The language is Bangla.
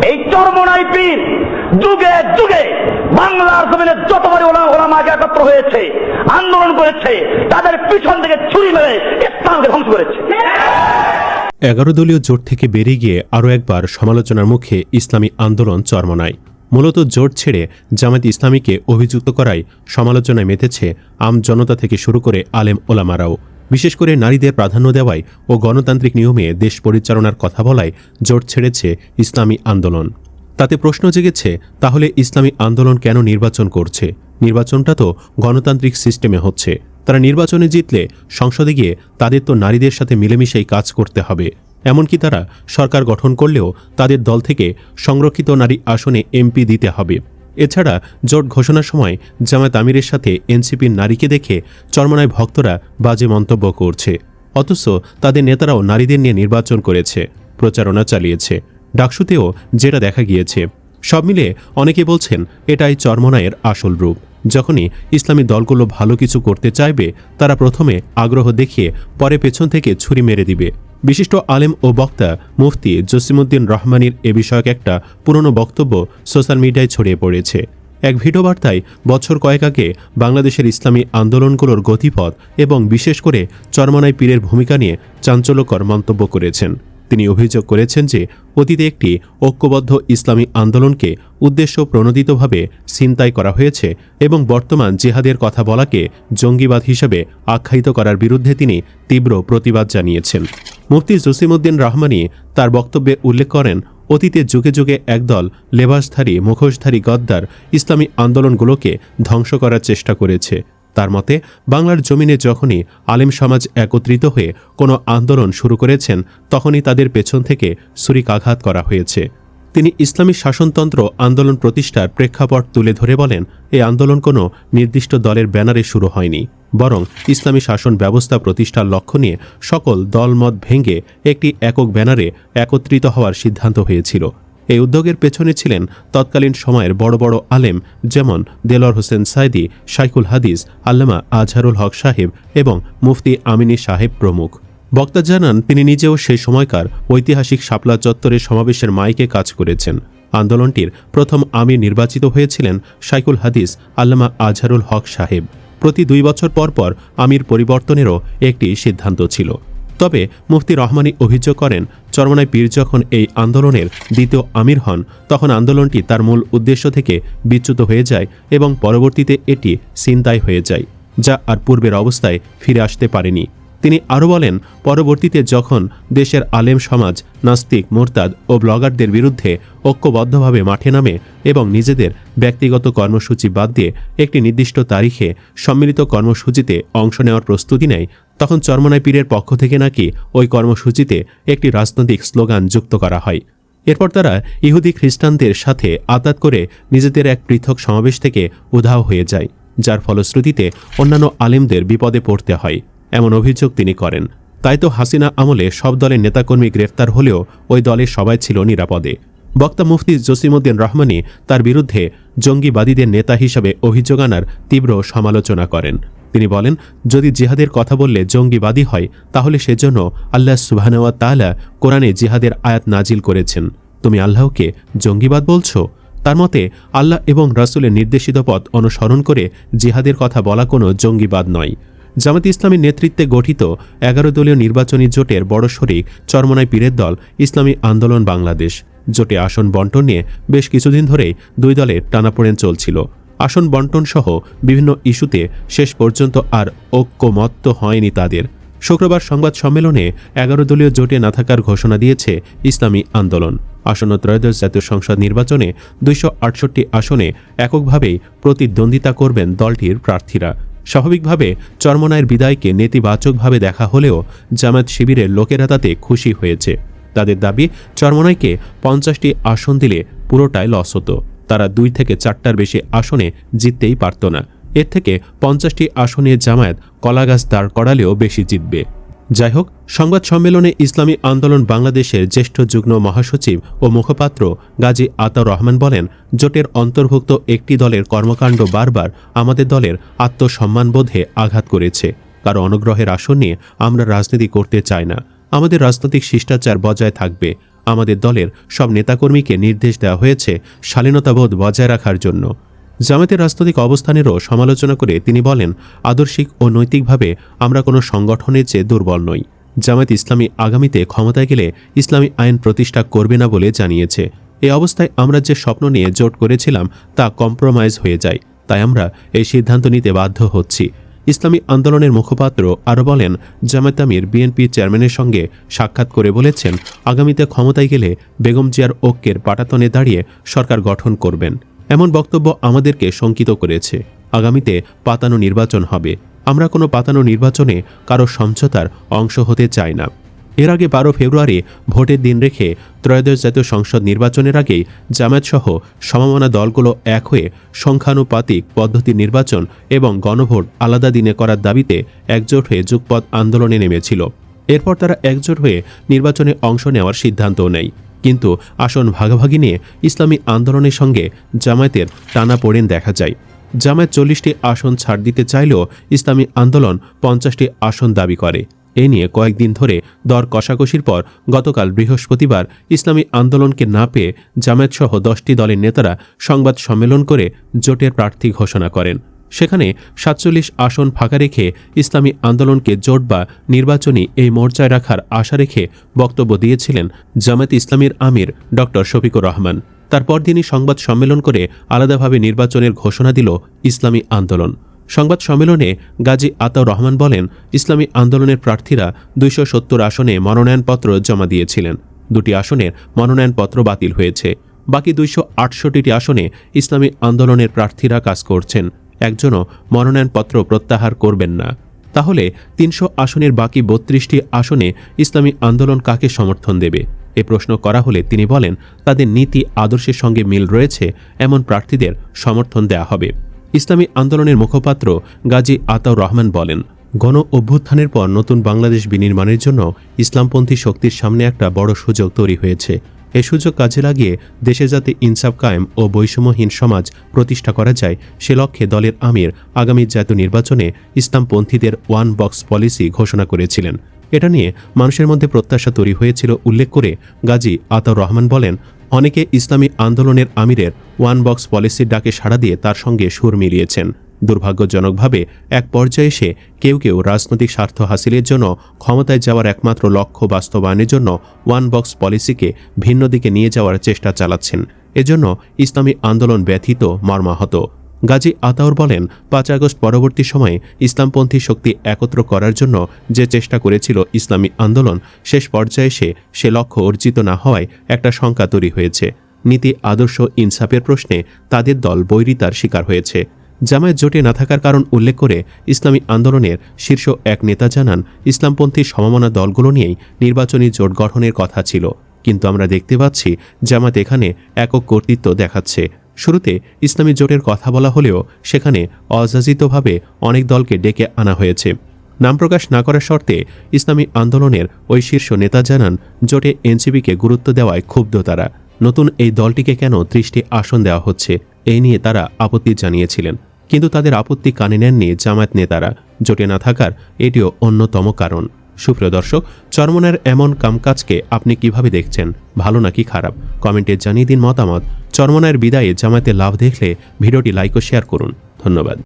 এই চরমোনাই পীর যুগে যুগে বাংলার জমিনে যতবারই ওলামাকে একত্র হয়েছে, আন্দোলন করেছে, তাদের পিছন থেকে ছুরি মেরে ইসলামকে ধ্বংস করেছে। 11 দলীয় জোট থেকে বেরিয়ে গিয়ে আরও একবার সমালোচনার মুখে ইসলামী আন্দোলন চরমোনাই। মূলত জোট ছেড়ে জামায়াত ইসলামীকে অভিযুক্ত করায় সমালোচনায় মেতেছে আম জনতা থেকে শুরু করে আলেম ওলামারাও। বিশেষ করে নারীদের প্রাধান্য দেওয়ায় ও গণতান্ত্রিক নিয়মে দেশ পরিচালনার কথা বলায় জোট ছেড়েছে ইসলামী আন্দোলন। তাতে প্রশ্ন জেগেছে, তাহলে ইসলামী আন্দোলন কেন নির্বাচন করছে? নির্বাচনটা তো গণতান্ত্রিক সিস্টেমে হচ্ছে। তারা নির্বাচনে জিতলে সংসদে গিয়ে তাদের তো নারীদের সাথে মিলেমিশেই কাজ করতে হবে। এমনকি তারা সরকার গঠন করলেও তাদের দল থেকে সংরক্ষিত নারী আসনে এমপি দিতে হবে। এছাড়া জোট ঘোষণার সময় জামায়াত আমিরের সাথে এনসিপির নারীকে দেখে চরমোনাই ভক্তরা বাজে মন্তব্য করছে। অথচ তাদের নেতারাও নারীদের নিয়ে নির্বাচন করেছে, প্রচারণা চালিয়েছে। ডাকসুতেও যেটা দেখা গিয়েছে, সব মিলে অনেকে বলছেন এটাই চরমোনাইয়ের আসল রূপ। যখনই ইসলামী দলগুলো ভালো কিছু করতে চাইবে, তারা প্রথমে আগ্রহ দেখিয়ে পরে পেছন থেকে ছুরি মেরে দিবে। বিশিষ্ট আলেম ও বক্তা মুফতি জসিমউদ্দিন রহমানীর এ বিষয়ক একটা পুরনো বক্তব্য সোশ্যাল মিডিয়ায় ছড়িয়ে পড়েছে। এক ভিডিও বার্তায় বছর কয়েক আগে বাংলাদেশের ইসলামী আন্দোলনগুলোর গতিপথ এবং বিশেষ করে চরমোনাই পীরের ভূমিকা নিয়ে চাঞ্চল্যকর মন্তব্য করেছেন। তিনি অভিযোগ করেছেন যে অতীতে একটি ঐক্যবদ্ধ ইসলামী আন্দোলনকে উদ্দেশ্য প্রণোদিতভাবে ছিনতাই করা হয়েছে এবং বর্তমান জিহাদের কথা বলাকে জঙ্গিবাদ হিসেবে আখ্যায়িত করার বিরুদ্ধে তিনি তীব্র প্রতিবাদ জানিয়েছেন। মুফতি জসিমউদ্দিন রহমানী তার বক্তব্যে উল্লেখ করেন, অতীতে যুগে যুগে একদল লেবাসধারী মুখোশধারী গদ্দার ইসলামী আন্দোলনগুলোকে ধ্বংস করার চেষ্টা করেছে। তার মতে বাংলার জমিনে যখনই আলেম সমাজ একত্রিত হয়ে কোনো আন্দোলন শুরু করেছেন, তখনই তাদের পেছন থেকে ছুরিকাঘাত করা হয়েছে। তিনি ইসলামী শাসনতন্ত্র আন্দোলন প্রতিষ্ঠার প্রেক্ষাপট তুলে ধরে বলেন, এই আন্দোলন কোনো নির্দিষ্ট দলের ব্যানারে শুরু হয়নি, বরং ইসলামী শাসন ব্যবস্থা প্রতিষ্ঠার লক্ষ্য নিয়ে সকল দলমত ভেঙে একটি একক ব্যানারে একত্রিত হওয়ার সিদ্ধান্ত হয়েছিল। এই উদ্যোগের পেছনে ছিলেন তৎকালীন সময়ের বড় বড় আলেম যেমন দেলোয়ার হোসেন সাইদি, শাইখুল হাদিস আল্লামা আজহারুল হক সাহেব এবং মুফতি আমিনী সাহেব প্রমুখ। বক্তা জানান, তিনি নিজেও সেই সময়কার ঐতিহাসিক শাপলা চত্বরের সমাবেশের মাইকে কাজ করেছেন। আন্দোলনটির প্রথম আমির নির্বাচিত হয়েছিলেন শাইখুল হাদিস আল্লামা আজহারুল হক সাহেব। প্রতি 2 বছর পর পর আমির পরিবর্তনেরও একটি সিদ্ধান্ত ছিল। তবে মুফতি রহমানী অভিযোগ করেন, চরমোনাই পীর যখন এই আন্দোলনের দ্বিতীয় আমির হন, তখন আন্দোলনটি তার মূল উদ্দেশ্য থেকে বিচ্যুত হয়ে যায় এবং পরবর্তীতে এটি ছিনতাই হয়ে যায়, যা আর পূর্বের অবস্থায় ফিরে আসতে পারেনি। তিনি আরও বলেন, পরবর্তীতে যখন দেশের আলেম সমাজ নাস্তিক, মোরতাদ ও ব্লগারদের বিরুদ্ধে ঐক্যবদ্ধভাবে মাঠে নামে এবং নিজেদের ব্যক্তিগত কর্মসূচি বাদ দিয়ে একটি নির্দিষ্ট তারিখে সম্মিলিত কর্মসূচিতে অংশ নেওয়ার প্রস্তুতি নেয়, তখন চরমোনাই পীরের পক্ষ থেকে নাকি ওই কর্মসূচিতে একটি রাজনৈতিক স্লোগান যুক্ত করা হয়। এরপর তারা ইহুদি খ্রিস্টানদের সাথে আতাত করে নিজেদের এক পৃথক সমাবেশ থেকে উধাও হয়ে যায়, যার ফলশ্রুতিতে অন্যান্য আলেমদের বিপদে পড়তে হয়, এমন অভিযোগ তিনি করেন। তাই তো হাসিনা আমলে সব দলের নেতাকর্মী গ্রেফতার হলেও ওই দলের সবাই ছিল নিরাপদে। বক্তা মুফতি জসিমউদ্দিন রহমানী তার বিরুদ্ধে জঙ্গিবাদীদের নেতা হিসাবে অভিযোগ আনার তীব্র সমালোচনা করেন। তিনি বলেন, যদি জিহাদের কথা বললে জঙ্গিবাদী হয়, তাহলে সেজন্য আল্লাহ সুবহানাহু ওয়া তাআলা কোরআনে জিহাদের আয়াত নাজিল করেছেন। তুমি আল্লাহকে জঙ্গিবাদ বলছো? তার মতে আল্লাহ এবং রাসূলের নির্দেশিত পথ অনুসরণ করে জিহাদের কথা বলা কোনো জঙ্গিবাদ নয়। জামায়াত ইসলামীর নেতৃত্বে গঠিত 11 দলীয় নির্বাচনী জোটের বড় শরিক চরমোনাই পীরের দল ইসলামী আন্দোলন বাংলাদেশ। জোটে আসন বন্টন নিয়ে বেশ কিছুদিন ধরেই 2 দলের টানাপোড়েন চলছিল। আসন বন্টন সহ বিভিন্ন ইস্যুতে শেষ পর্যন্ত আর ঐক্যমত্য হয়নি তাদের। শুক্রবার সংবাদ সম্মেলনে 11 দলীয় জোটে না থাকার ঘোষণা দিয়েছে ইসলামী আন্দোলন। আসন্ন ত্রয়োদশ জাতীয় সংসদ নির্বাচনে 268 আসনে এককভাবেই প্রতিদ্বন্দ্বিতা করবেন দলটির প্রার্থীরা। স্বাভাবিকভাবে চরমোনাইয়ের বিদায়কে নেতিবাচকভাবে দেখা হলেও জামায়াত শিবিরের লোকেরা তাতে খুশি হয়েছে। তাদের দাবি, চরমোনাইকে 50টি আসন দিলে পুরোটাই লস হতো। তারা 2 থেকে 4টার বেশি আসনে জিততেই পারত না। এর থেকে 50টি আসনে জামায়াত কলাগাছ দাঁড় করালেও বেশি জিতবে। যাই হোক, সংবাদ সম্মেলনে ইসলামী আন্দোলন বাংলাদেশের জ্যেষ্ঠ যুগ্ম মহাসচিব ও মুখপাত্র গাজী আতাউর রহমান বলেন, জোটের অন্তর্ভুক্ত একটি দলের কর্মকাণ্ড বারবার আমাদের দলের আত্মসম্মানবোধে আঘাত করেছে। কারো অনুগ্রহের আসন নিয়ে আমরা রাজনীতি করতে চাই না। আমাদের রাজনৈতিক শিষ্টাচার বজায় থাকবে। আমাদের দলের সব নেতাকর্মীকে নির্দেশ দেওয়া হয়েছে শালীনতাবোধ বজায় রাখার জন্য। জামায়াতের রাজনৈতিক অবস্থানেরও সমালোচনা করে তিনি বলেন, আদর্শিক ও নৈতিকভাবে আমরা কোনো সংগঠনের চেয়ে দুর্বল নই। জামায়াত ইসলামী আগামীতে ক্ষমতায় গেলে ইসলামী আইন প্রতিষ্ঠা করবে না বলে জানিয়েছে। এই অবস্থায় আমরা যে স্বপ্ন নিয়ে জোট করেছিলাম তা কম্প্রোমাইজ হয়ে যায়, তাই আমরা এই সিদ্ধান্ত নিতে বাধ্য হচ্ছি। ইসলামী আন্দোলনের মুখপাত্র আরও বলেন, জামায়াত আমির বিএনপি চেয়ারম্যানের সঙ্গে সাক্ষাৎ করে বলেছেন, আগামীতে ক্ষমতায় গেলে বেগম জিয়ার ঐক্যের পাটাতনে দাঁড়িয়ে সরকার গঠন করবেন। এমন বক্তব্য আমাদেরকে শঙ্কিত করেছে। আগামীতে পাতানো নির্বাচন হবে। আমরা কোনো পাতানো নির্বাচনে কারো সমঝোতার অংশ হতে চাই না। এর আগে 12 ফেব্রুয়ারি ভোটের দিন রেখে ত্রয়োদশ জাতীয় সংসদ নির্বাচনের আগেই জামায়াতসহ সমমনা দলগুলো এক হয়ে সংখ্যানুপাতিক পদ্ধতির নির্বাচন এবং গণভোট আলাদা দিনে করার দাবিতে একজোট হয়ে যুগপৎ আন্দোলনে নেমেছিল। এরপর তারা একজোট হয়ে নির্বাচনে অংশ নেওয়ার সিদ্ধান্তও নেয়। কিন্তু আসন ভাগাভাগি নিয়ে ইসলামী আন্দোলনের সঙ্গে জামায়াতের টানাপোড়েন দেখা যায়। জামায়াত 40টি আসন ছাড় দিতে চাইলেও ইসলামী আন্দোলন 50টি আসন দাবি করে। এ নিয়ে কয়েকদিন ধরে দর কষাকষির পর গতকাল বৃহস্পতিবার ইসলামী আন্দোলনকে না পেয়ে জামায়াতসহ 10টি দলের নেতারা সংবাদ সম্মেলন করে জোটের প্রার্থী ঘোষণা করেন। সেখানে 47 আসন ফাঁকা রেখে ইসলামী আন্দোলনকে জোট বা নির্বাচনী এই মোর্চায় রাখার আশা রেখে বক্তব্য দিয়েছিলেন জামায়াত ইসলামীর আমির ডক্টর শফিকুর রহমান। তারপর দিনই সংবাদ সম্মেলন করে আলাদাভাবে নির্বাচনের ঘোষণা দিল ইসলামী আন্দোলন। সংবাদ সম্মেলনে গাজী আতাউর রহমান বলেন, ইসলামী আন্দোলনের প্রার্থীরা 270 আসনে মনোনয়নপত্র জমা দিয়েছিলেন। 2টি আসনের মনোনয়নপত্র বাতিল হয়েছে। বাকি 268টি আসনে ইসলামী আন্দোলনের প্রার্থীরা কাজ করছেন। একজনও মনোনয়নপত্র প্রত্যাহার করবেন না। তাহলে 300 আসনের বাকি 32টি আসনে ইসলামী আন্দোলন কাকে সমর্থন দেবে? এ প্রশ্ন করা হলে তিনি বলেন, তাদের নীতি আদর্শের সঙ্গে মিল রয়েছে এমন প্রার্থীদের সমর্থন দেয়া হবে। ইসলামী আন্দোলনের মুখপাত্র গাজী আতাউর রহমান বলেন, গণ অভ্যুত্থানের পর নতুন বাংলাদেশ বিনির্মাণের জন্য ইসলামপন্থী শক্তির সামনে একটা বড় সুযোগ তৈরি হয়েছে। এই সুযোগ কাজে লাগিয়ে দেশে যাতে ইনসাফ কায়েম ও বৈষম্যহীন সমাজ প্রতিষ্ঠা করা যায় সে লক্ষ্যে দলের আমির আগামী জাতীয় নির্বাচনে ইসলামপন্থীদের ওয়ান বক্স পলিসি ঘোষণা করেছিলেন। এটা নিয়ে মানুষের মধ্যে প্রত্যাশা তৈরি হয়েছিল উল্লেখ করে গাজী আতাউর রহমান বলেন, অনেকে ইসলামী আন্দোলনের আমিরের ওয়ান বক্স পলিসির ডাকে সাড়া দিয়ে তার সঙ্গে সুর মিলিয়েছেন। দুর্ভাগ্যজনকভাবে এক পর্যায়ে এসে কেউ কেউ রাজনৈতিক স্বার্থ হাসিলের জন্য ক্ষমতায় যাওয়ার একমাত্র লক্ষ্য বাস্তবায়নের জন্য ওয়ান বক্স পলিসিকে ভিন্ন দিকে নিয়ে যাওয়ার চেষ্টা চালাচ্ছেন। এজন্য ইসলামী আন্দোলন ব্যথিত, মর্মাহত। গাজী আতাউর বলেন, 5 আগস্ট পরবর্তী সময়ে ইসলামপন্থী শক্তি একত্র করার জন্য যে চেষ্টা করেছিল ইসলামী আন্দোলন, শেষ পর্যায়ে এসে সে লক্ষ্য অর্জিত না হওয়ায় একটা শঙ্কা তৈরি হয়েছে। নীতি আদর্শ ইনসাফের প্রশ্নে তাদের দল বৈরিতার শিকার হয়েছে। জামায়াত জোটে না থাকার কারণ উল্লেখ করে ইসলামী আন্দোলনের শীর্ষ এক নেতা জানান, ইসলামপন্থী সমমনা দলগুলো নিয়েই নির্বাচনী জোট গঠনের কথা ছিল, কিন্তু আমরা দেখতে পাচ্ছি জামায়াত এখানে একক কর্তৃত্ব দেখাচ্ছে। শুরুতে ইসলামী জোটের কথা বলা হলেও সেখানে অযাচিতভাবে অনেক দলকে ডেকে আনা হয়েছে। নাম প্রকাশ না করার শর্তে ইসলামী আন্দোলনের ওই শীর্ষ নেতা জানান, জোটে এনসিপিকে গুরুত্ব দেওয়ায় ক্ষুব্ধ তারা। নতুন এই দলটিকে কেন 30টি আসন দেওয়া হচ্ছে এই নিয়ে তারা আপত্তি জানিয়েছিলেন, কিন্তু তাদের আপত্তি কানে নেননি জামায়াত নেতারা। জোটে না থাকার এটিও অন্যতম কারণ। সুপ্রিয় দর্শক, চরমনায়ের এমন কামকাজকে আপনি কিভাবে দেখছেন? ভালো নাকি খারাপ? কমেন্টে জানিয়ে দিন মতামত। চরমনায়ের বিদায়ে জামায়াতে লাভ দেখলে ভিডিওটি লাইক ও শেয়ার করুন। ধন্যবাদ।